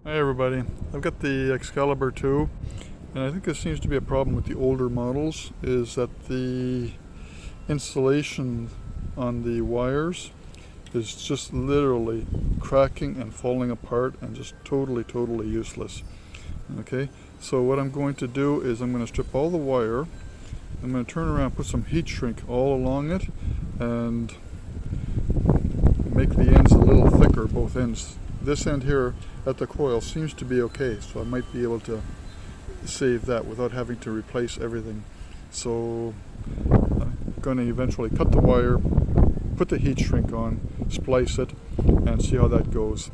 Hi everybody, I've got the Excalibur 2, and I think this seems to be a problem with the older models, is that the insulation on the wires is just literally cracking and falling apart and just totally useless. Okay, so what I'm going to do is I'm going to strip all the wire, I'm going to turn around, put some heat shrink all along it, and make the ends a little thicker, both ends. This end here at the coil seems to be okay, so I might be able to save that without having to replace everything. So I'm going to eventually cut the wire, put the heat shrink on, splice it, and see how that goes.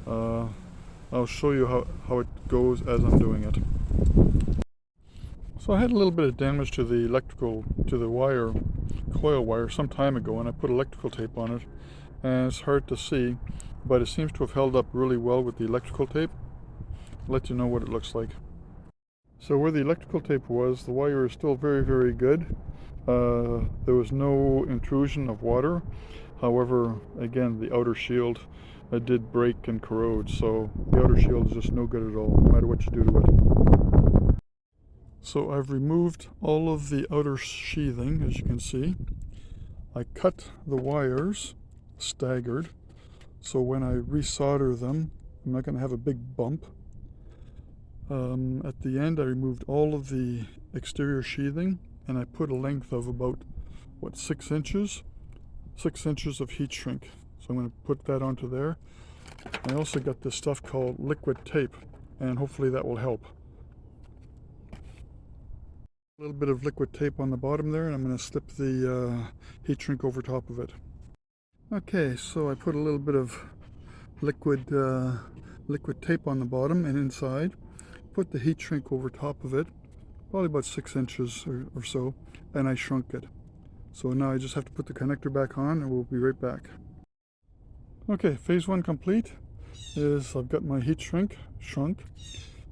I'll show you how it goes as I'm doing it. So I had a little bit of damage to the coil wire some time ago, and I put electrical tape on it, and it's hard to see, but it seems to have held up really well with the electrical tape. I'll let you know what it looks like. So where the electrical tape was, the wire is still very good. There was no intrusion of water. However, again, the outer shield did break and corrode, so the outer shield is just no good at all, no matter what you do to it. So I've removed all of the outer sheathing, as you can see. I cut the wires staggered, so when I resolder them, I'm not going to have a big bump. At the end, I removed all of the exterior sheathing, and I put a length of about, 6 inches? 6 inches of heat shrink. So I'm going to put that onto there. I also got this stuff called liquid tape, and hopefully that will help. A little bit of liquid tape on the bottom there, and I'm going to slip the heat shrink over top of it. Okay, so I put a little bit of liquid tape on the bottom and inside. Put the heat shrink over top of it, probably about 6 inches or so, and I shrunk it. So now I just have to put the connector back on, and we'll be right back. Okay, phase 1 complete. I've got my heat shrunk.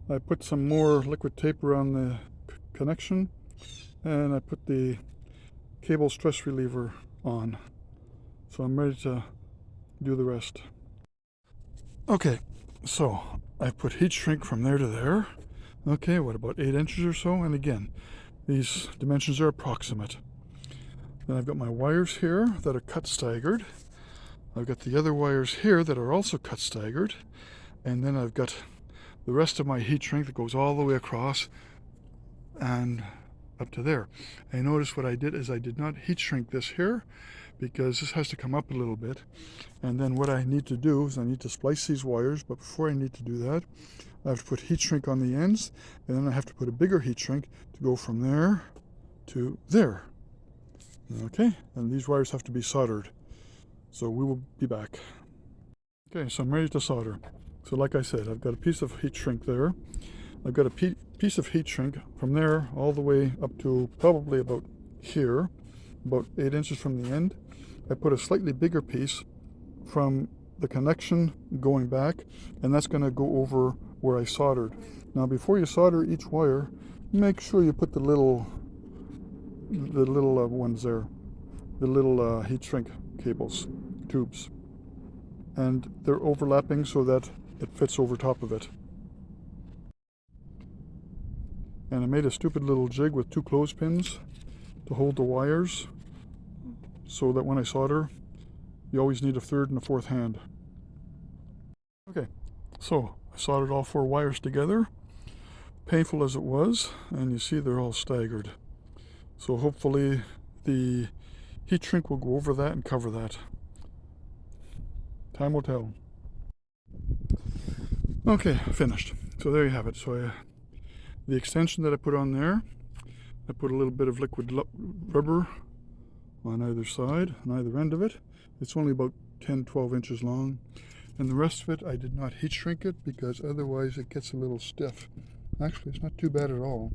I put some more liquid tape around the connection, and I put the cable stress reliever on. So I'm ready to do the rest. Okay, so I put heat shrink from there to there. Okay, what, about 8 inches or so? And again, these dimensions are approximate. Then I've got my wires here that are cut staggered. I've got the other wires here that are also cut staggered. And then I've got the rest of my heat shrink that goes all the way across and up to there. And notice what I did is I did not heat shrink this here, because this has to come up a little bit. And then what I need to do is I need to splice these wires, but before I need to do that, I have to put heat shrink on the ends, and then I have to put a bigger heat shrink to go from there to there. Okay, and these wires have to be soldered. So we will be back. Okay, so I'm ready to solder. So like I said, I've got a piece of heat shrink there. I've got a piece of heat shrink from there all the way up to probably about here, about 8 inches from the end. I put a slightly bigger piece from the connection going back, and that's going to go over where I soldered. Now before you solder each wire, make sure you put the little ones there, the little heat shrink cables, tubes, and they're overlapping so that it fits over top of it. And I made a stupid little jig with 2 clothespins to hold the wires, so that when I solder, you always need a 3rd and a 4th hand. Okay, so I soldered all 4 wires together, painful as it was, and you see they're all staggered. So hopefully the heat shrink will go over that and cover that. Time will tell. Okay, finished. So there you have it. So the extension that I put on there, I put a little bit of liquid rubber on either side, on either end of it. It's only about 10-12 inches long, and the rest of it I did not heat shrink it, because otherwise it gets a little stiff. Actually, it's not too bad at all.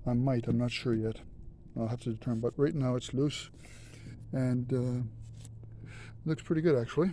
I'm not sure yet. I'll have to determine, but right now it's loose, and looks pretty good actually.